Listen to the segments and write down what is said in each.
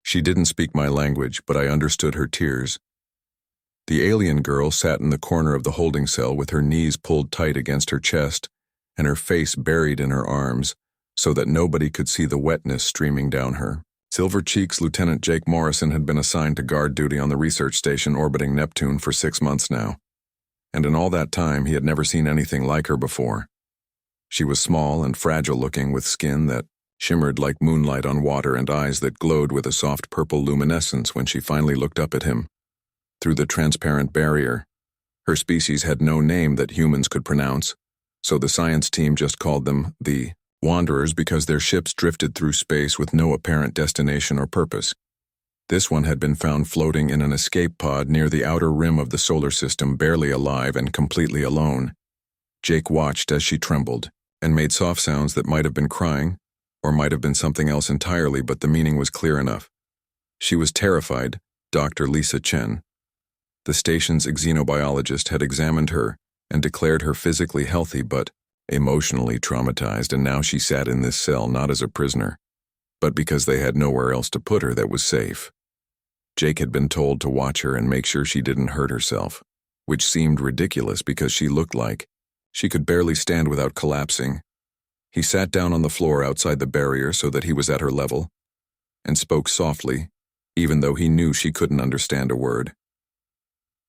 She didn't speak my language, but I understood her tears. The alien girl sat in the corner of the holding cell with her knees pulled tight against her chest and her face buried in her arms so that nobody could see the wetness streaming down her. Silver Cheeks Lieutenant Jake Morrison had been assigned to guard duty on the research station orbiting Neptune for 6 months now, and in all that time he had never seen anything like her before. She was small and fragile-looking with skin that shimmered like moonlight on water and eyes that glowed with a soft purple luminescence when she finally looked up at him through the transparent barrier. Her species had no name that humans could pronounce, so the science team just called them the Wanderers because their ships drifted through space with no apparent destination or purpose. This one had been found floating in an escape pod near the outer rim of the solar system, barely alive and completely alone. Jake watched as she trembled and made soft sounds that might have been crying or might have been something else entirely, but the meaning was clear enough. She was terrified, Dr. Lisa Chen. The station's xenobiologist had examined her and declared her physically healthy but emotionally traumatized, and now she sat in this cell not as a prisoner, but because they had nowhere else to put her that was safe. Jake had been told to watch her and make sure she didn't hurt herself, which seemed ridiculous because she looked like she could barely stand without collapsing. He sat down on the floor outside the barrier so that he was at her level, and spoke softly, even though he knew she couldn't understand a word.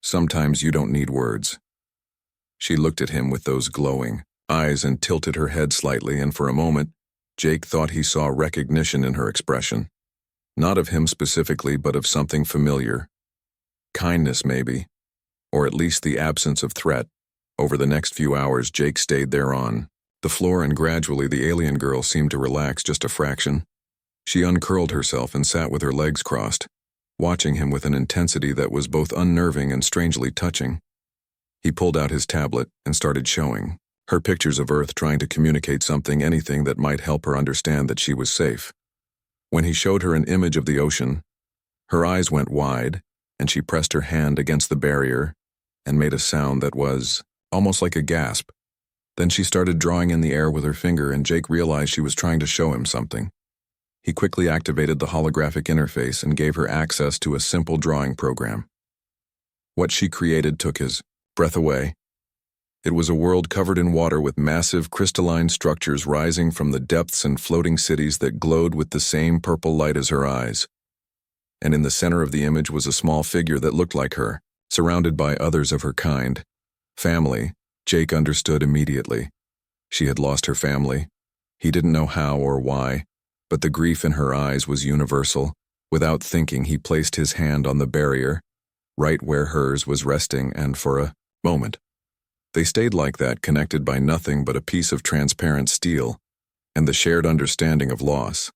Sometimes you don't need words. She looked at him with those glowing eyes and tilted her head slightly, and for a moment, Jake thought he saw recognition in her expression. Not of him specifically, but of something familiar. Kindness, maybe, or at least the absence of threat. Over the next few hours, Jake stayed there on the floor, and gradually the alien girl seemed to relax just a fraction. She uncurled herself and sat with her legs crossed, watching him with an intensity that was both unnerving and strangely touching. He pulled out his tablet and started showing her pictures of Earth, trying to communicate something, anything that might help her understand that she was safe. When he showed her an image of the ocean, her eyes went wide, and she pressed her hand against the barrier and made a sound that was almost like a gasp. Then she started drawing in the air with her finger, and Jake realized she was trying to show him something. He quickly activated the holographic interface and gave her access to a simple drawing program. What she created took his breath away. It was a world covered in water with massive crystalline structures rising from the depths and floating cities that glowed with the same purple light as her eyes. And in the center of the image was a small figure that looked like her, surrounded by others of her kind. Family, Jake understood immediately. She had lost her family. He didn't know how or why, but the grief in her eyes was universal. Without thinking, he placed his hand on the barrier, right where hers was resting, and for a moment, they stayed like that, connected by nothing but a piece of transparent steel and the shared understanding of loss.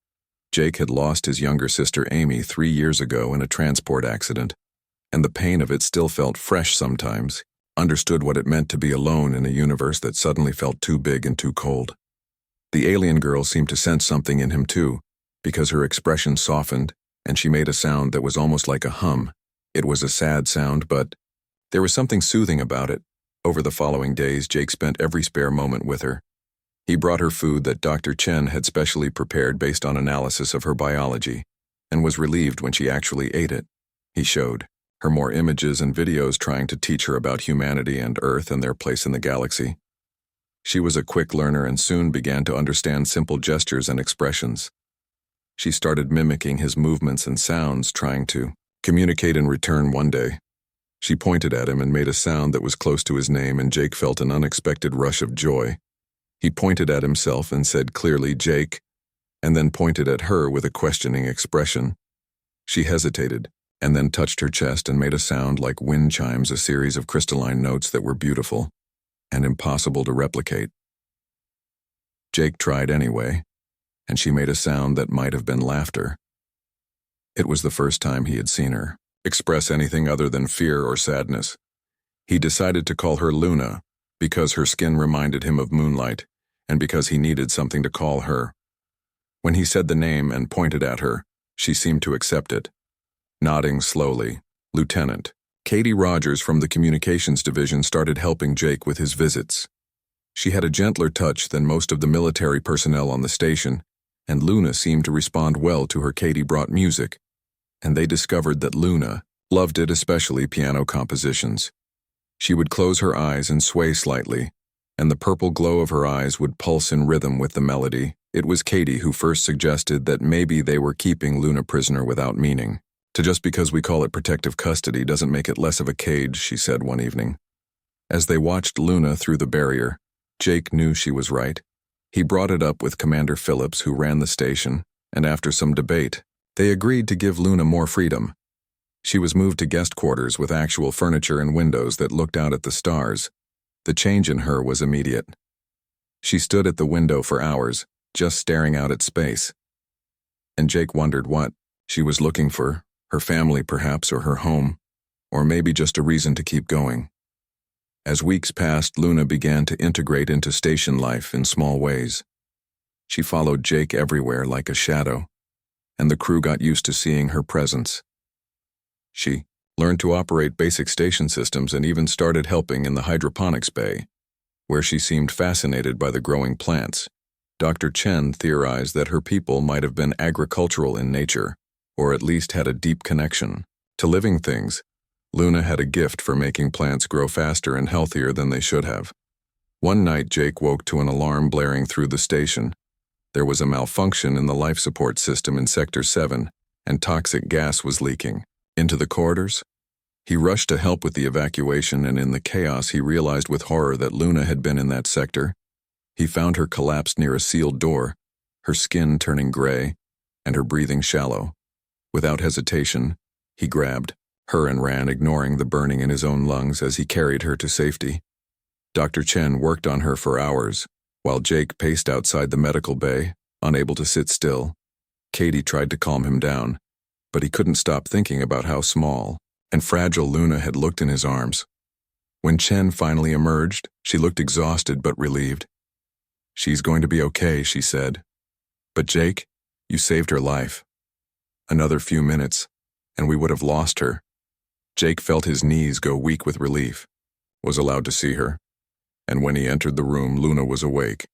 Jake had lost his younger sister Amy 3 years ago in a transport accident, and the pain of it still felt fresh sometimes. Understood what it meant to be alone in a universe that suddenly felt too big and too cold. The alien girl seemed to sense something in him too, because her expression softened and she made a sound that was almost like a hum. It was a sad sound, but there was something soothing about it. Over the following days, Jake spent every spare moment with her. He brought her food that Dr. Chen had specially prepared based on analysis of her biology, and was relieved when she actually ate it. He showed her more images and videos trying to teach her about humanity and Earth and their place in the galaxy. She was a quick learner and soon began to understand simple gestures and expressions. She started mimicking his movements and sounds, trying to communicate in return. One day, she pointed at him and made a sound that was close to his name, and Jake felt an unexpected rush of joy. He pointed at himself and said clearly, "Jake," and then pointed at her with a questioning expression. She hesitated, and then touched her chest and made a sound like wind chimes, a series of crystalline notes that were beautiful and impossible to replicate. Jake tried anyway, and she made a sound that might have been laughter. It was the first time he had seen her express anything other than fear or sadness. He decided to call her Luna because her skin reminded him of moonlight and because he needed something to call her. When he said the name and pointed at her, she seemed to accept it. Nodding slowly, Lieutenant Katie Rogers from the Communications Division started helping Jake with his visits. She had a gentler touch than most of the military personnel on the station, and Luna seemed to respond well to her. Katie brought music, and they discovered that Luna loved it, especially piano compositions. She would close her eyes and sway slightly, and the purple glow of her eyes would pulse in rhythm with the melody. It was Katie who first suggested that maybe they were keeping Luna prisoner without meaning. Just because we call it protective custody doesn't make it less of a cage, she said one evening. As they watched Luna through the barrier, Jake knew she was right. He brought it up with Commander Phillips, who ran the station, and after some debate, they agreed to give Luna more freedom. She was moved to guest quarters with actual furniture and windows that looked out at the stars. The change in her was immediate. She stood at the window for hours, just staring out at space. And Jake wondered what she was looking for, her family perhaps, or her home, or maybe just a reason to keep going. As weeks passed, Luna began to integrate into station life in small ways. She followed Jake everywhere like a shadow, and the crew got used to seeing her presence. She learned to operate basic station systems and even started helping in the hydroponics bay, where she seemed fascinated by the growing plants. Dr. Chen theorized that her people might have been agricultural in nature, or at least had a deep connection to living things. Luna had a gift for making plants grow faster and healthier than they should have. One night, Jake woke to an alarm blaring through the station. There was a malfunction in the life support system in Sector 7, and toxic gas was leaking into the corridors. He rushed to help with the evacuation, and in the chaos he realized with horror that Luna had been in that sector. He found her collapsed near a sealed door, her skin turning gray, and her breathing shallow. Without hesitation, he grabbed her and ran, ignoring the burning in his own lungs as he carried her to safety. Dr. Chen worked on her for hours, while Jake paced outside the medical bay, unable to sit still. Katie tried to calm him down, but he couldn't stop thinking about how small and fragile Luna had looked in his arms. When Chen finally emerged, she looked exhausted but relieved. "She's going to be okay," she said. "But Jake, you saved her life. Another few minutes, and we would have lost her." Jake felt his knees go weak with relief, was allowed to see her, and when he entered the room, Luna was awake.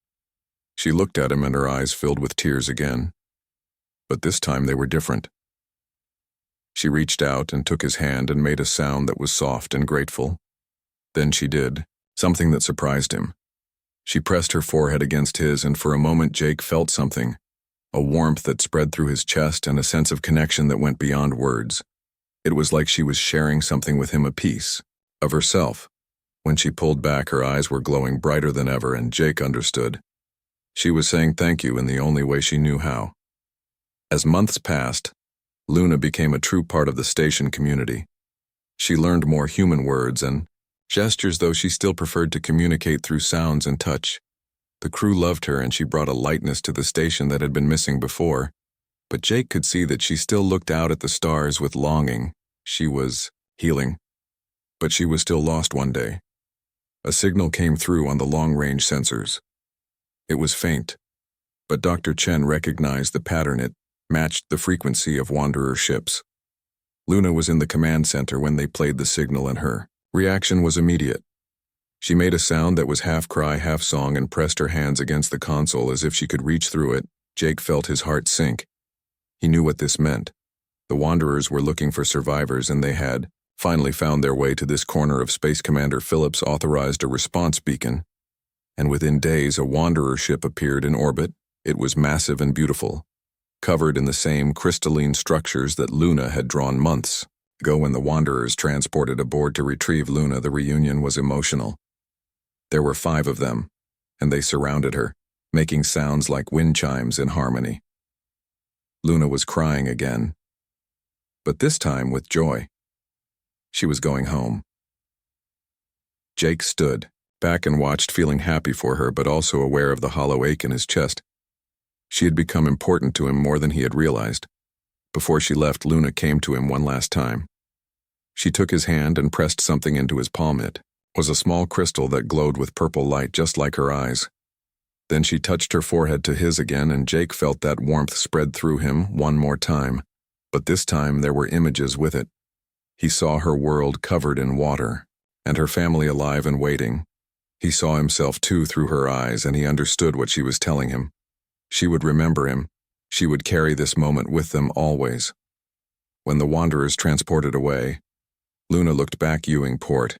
She looked at him and her eyes filled with tears again. But this time they were different. She reached out and took his hand and made a sound that was soft and grateful. Then she did something that surprised him. She pressed her forehead against his, and for a moment Jake felt something, a warmth that spread through his chest and a sense of connection that went beyond words. It was like she was sharing something with him, a piece of herself. When she pulled back, her eyes were glowing brighter than ever, and Jake understood. She was saying thank you in the only way she knew how. As months passed, Luna became a true part of the station community. She learned more human words and gestures, though she still preferred to communicate through sounds and touch. The crew loved her, and she brought a lightness to the station that had been missing before. But Jake could see that she still looked out at the stars with longing. She was healing. But she was still lost one day. A signal came through on the long-range sensors. It was faint, but Dr. Chen recognized the pattern. It matched the frequency of Wanderer ships. Luna was in the command center when they played the signal, and her reaction was immediate. She made a sound that was half cry, half song, and pressed her hands against the console as if she could reach through it. Jake felt his heart sink. He knew what this meant. The Wanderers were looking for survivors, and they had finally found their way to this corner of space. Commander Phillips authorized a response beacon, and within days a Wanderer ship appeared in orbit. It was massive and beautiful, covered in the same crystalline structures that Luna had drawn months ago. When the Wanderers transported aboard to retrieve Luna, the reunion was emotional. There were 5 of them, and they surrounded her, making sounds like wind chimes in harmony. Luna was crying again, but this time with joy. She was going home. Jake stood back and watched, feeling happy for her, but also aware of the hollow ache in his chest. She had become important to him more than he had realized. Before she left, Luna came to him one last time. She took his hand and pressed something into his palm. It was a small crystal that glowed with purple light, just like her eyes. Then she touched her forehead to his again, and Jake felt that warmth spread through him one more time. But this time there were images with it. He saw her world covered in water, and her family alive and waiting. He saw himself too through her eyes, and he understood what she was telling him. She would remember him. She would carry this moment with them always. when the wanderers transported away. Luna looked back Ewing Port,